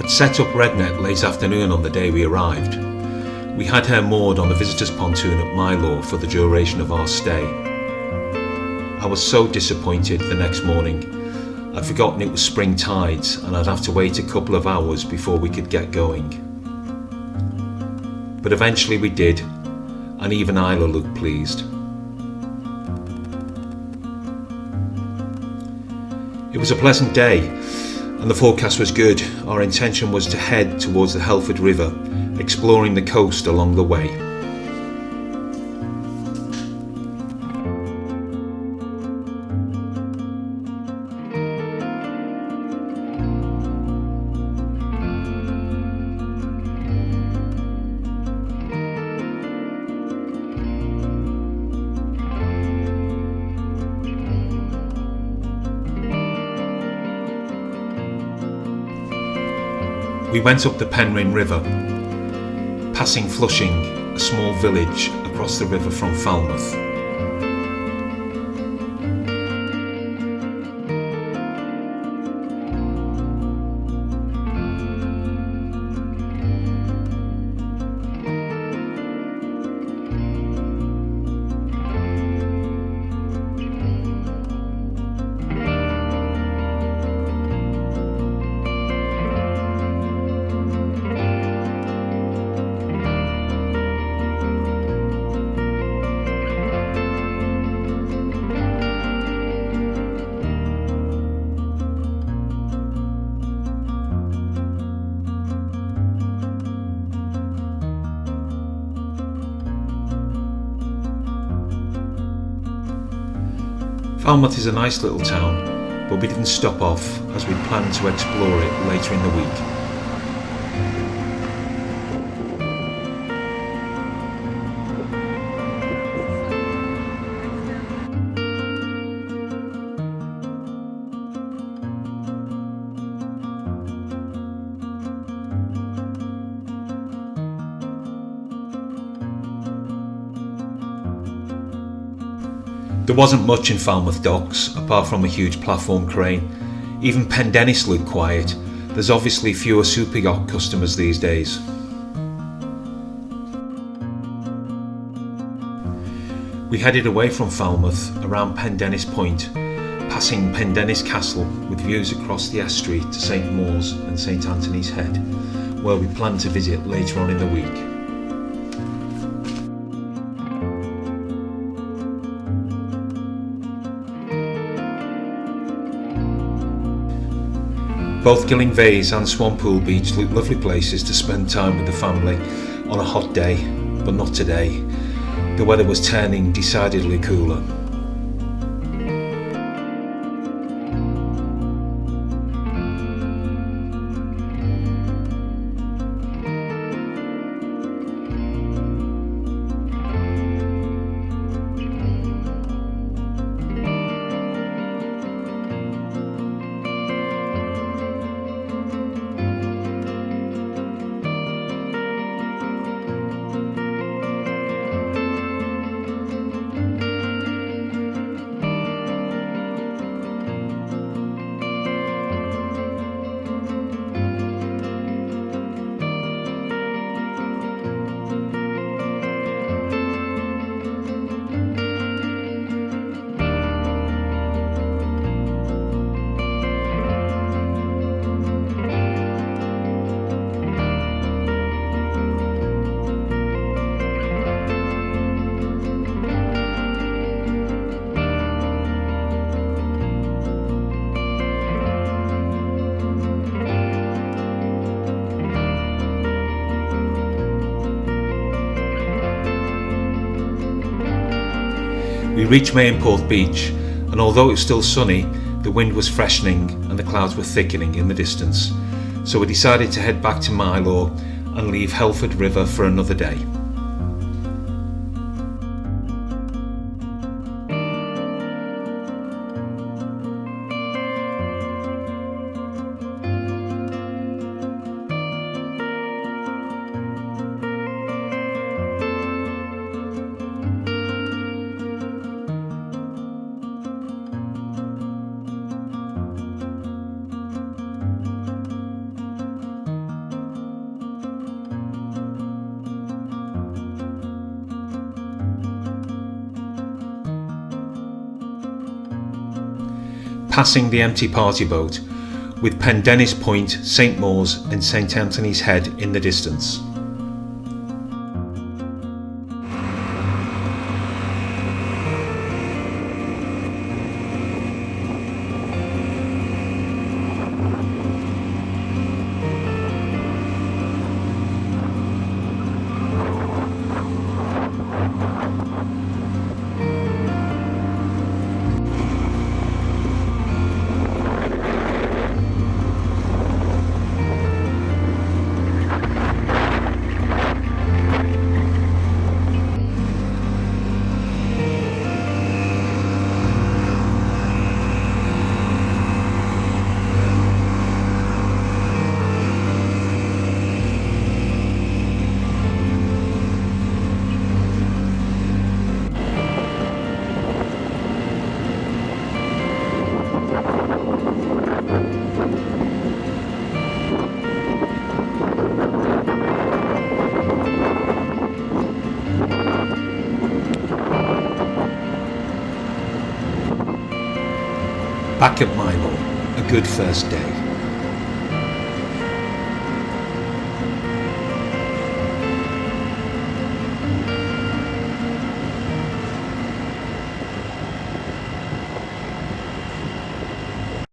set up Redneck late afternoon on the day we arrived. We had her moored on the visitors' pontoon at Milo for the duration of our stay. I was so disappointed the next morning. I'd forgotten it was spring tides and I'd have to wait a couple of hours before we could get going. But eventually we did, and even Isla looked pleased. It was a pleasant day, and the forecast was good. Our intention was to head towards the Helford River, exploring the coast along the way. We went up the Penryn River, passing Flushing, a small village across the river from Flamouth. Flamouth is a nice little town, but we didn't stop off as we'd planned to explore it later in the week. There wasn't much in Falmouth docks, apart from a huge platform crane. Even Pendennis looked quiet. There's obviously fewer super yacht customers these days. We headed away from Falmouth around Pendennis Point, passing Pendennis Castle with views across the estuary to St Mawes and St Anthony's Head, where we plan to visit later on in the week. Both Gillingvays and Swanpool Beach look lovely places to spend time with the family on a hot day, but not today. The weather was turning decidedly cooler. We reached Mayinporth Beach, and although it was still sunny, the wind was freshening and the clouds were thickening in the distance, so we decided to head back to Milo and leave Helford River for another day. passing the empty party boat, with Pendennis Point, St Mawes and St Anthony's Head in the distance. Back at Milo, a good first day.